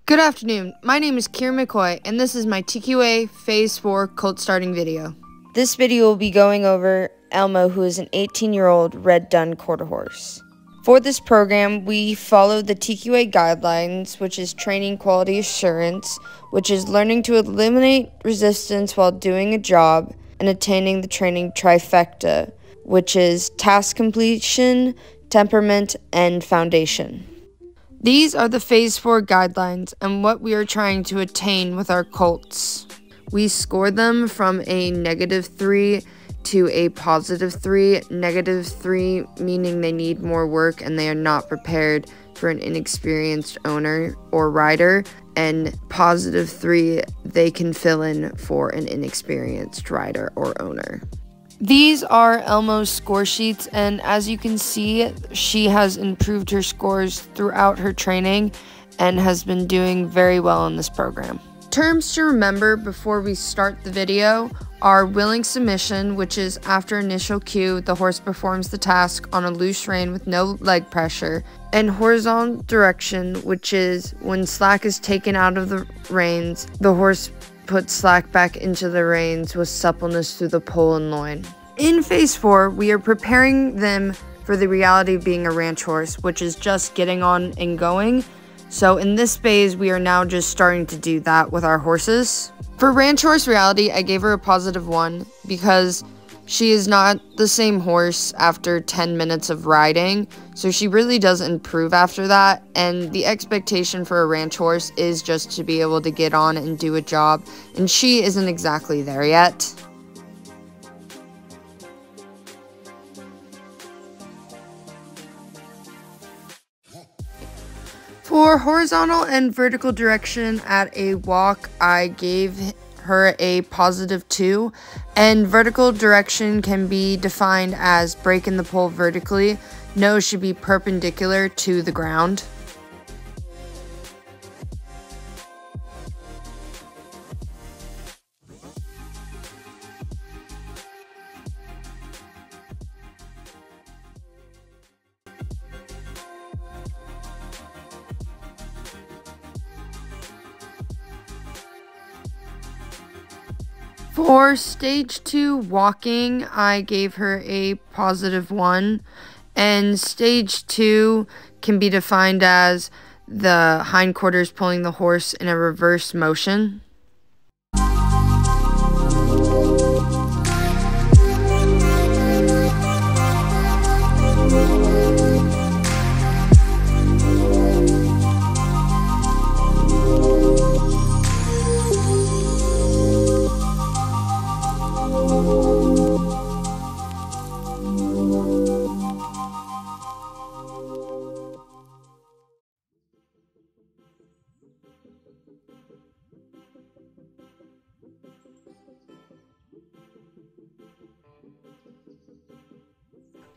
Good afternoon, my name is Kieran McCoy, and this is my TQA Phase 4 Colt starting video. This video will be going over Elmo, who is an 18-year-old red dun quarter horse. For this program, we follow the TQA guidelines, which is training quality assurance, which is learning to eliminate resistance while doing a job, and attaining the training trifecta, which is task completion, temperament, and foundation. These are the Phase 4 guidelines and what we are trying to attain with our Colts. We score them from a -3 to a +3. -3 meaning they need more work and they are not prepared for an inexperienced owner or rider, and +3 they can fill in for an inexperienced rider or owner. These are Elmo's score sheets, and as you can see, she has improved her scores throughout her training and has been doing very well in this program. Terms to remember before we start the video are willing submission, which is after initial cue, the horse performs the task on a loose rein with no leg pressure, and horizontal direction, which is when slack is taken out of the reins, the horse put slack back into the reins with suppleness through the pole and loin. In Phase 4, we are preparing them for the reality of being a ranch horse, which is just getting on and going. So in this phase, we are now just starting to do that with our horses. For ranch horse reality, I gave her a +1 because she is not the same horse after 10 minutes of riding, so she really does improve after that, and the expectation for a ranch horse is just to be able to get on and do a job, and she isn't exactly there yet. For horizontal and vertical direction at a walk, I gave her a +2, and vertical direction can be defined as breaking the pole vertically. Nose should be perpendicular to the ground. For stage 2 walking, I gave her a +1, and stage 2 can be defined as the hindquarters pulling the horse in a reverse motion.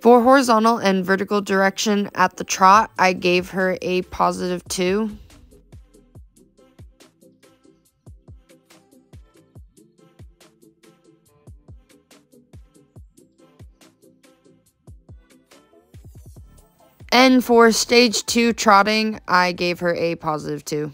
For horizontal and vertical direction at the trot, I gave her a +2. And for stage 2 trotting, I gave her a +2.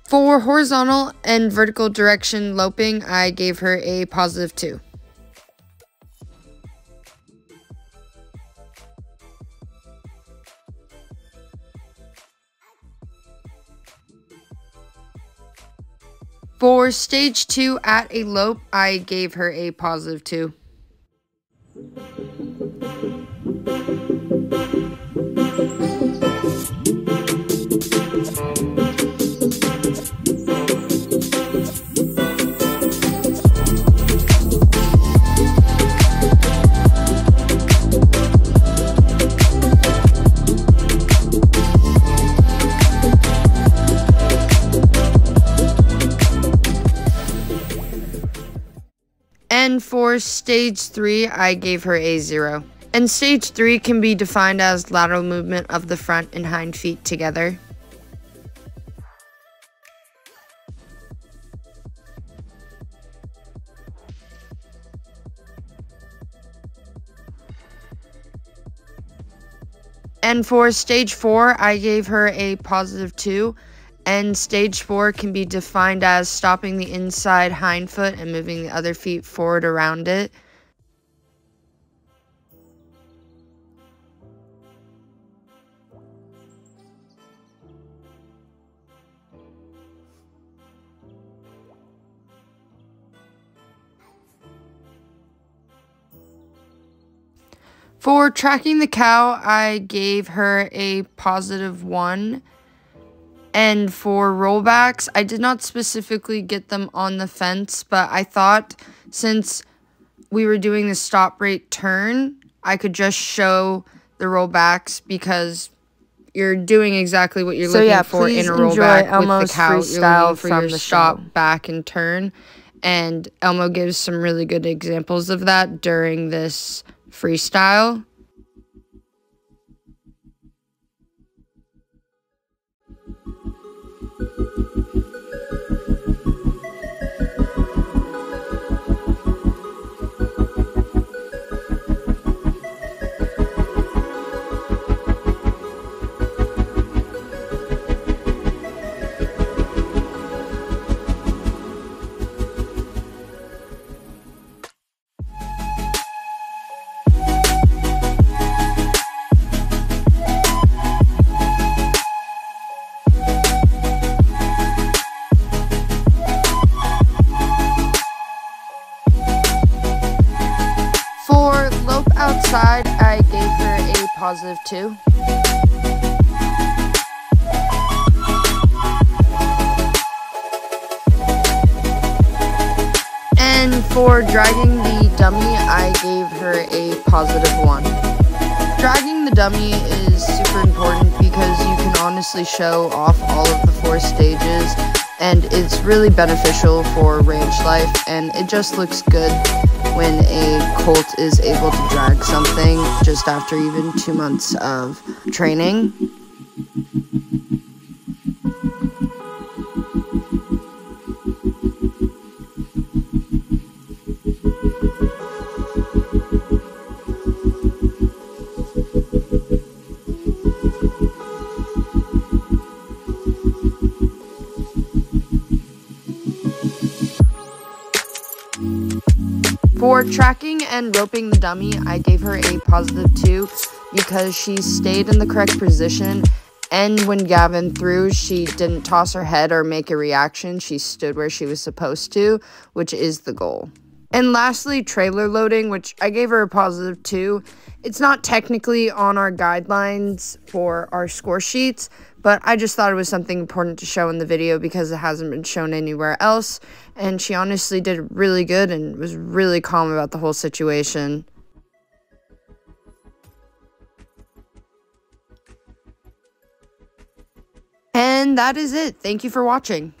For horizontal and vertical direction loping, I gave her a +2. For stage 2 at a lope, I gave her a +2. And for stage 3, I gave her a 0. And stage 3 can be defined as lateral movement of the front and hind feet together. And for stage 4, I gave her a positive 2. And stage 4 can be defined as stopping the inside hind foot and moving the other feet forward around it. For tracking the cow, I gave her a positive 1. And for rollbacks, I did not specifically get them on the fence, but I thought since we were doing the stop rate turn, I could just show the rollbacks because you're doing exactly what you're looking for in a rollback with the cow. You're looking for your stop, back, and turn. And Elmo gives some really good examples of that during this freestyle. For lope outside, I gave her a positive 2. And for dragging the dummy, I gave her a positive 1. Dragging the dummy is super important because you can honestly show off all of the 4 stages, and it's really beneficial for range life, and it just looks good when a colt is able to drag something just after even 2 months of training. For tracking and roping the dummy, I gave her a positive 2 because she stayed in the correct position, and when Gavin threw, she didn't toss her head or make a reaction. She stood where she was supposed to, which is the goal. And lastly, trailer loading, which I gave her a positive 2. It's not technically on our guidelines for our score sheets, but I just thought it was something important to show in the video because it hasn't been shown anywhere else. And she honestly did really good and was really calm about the whole situation. And that is it. Thank you for watching.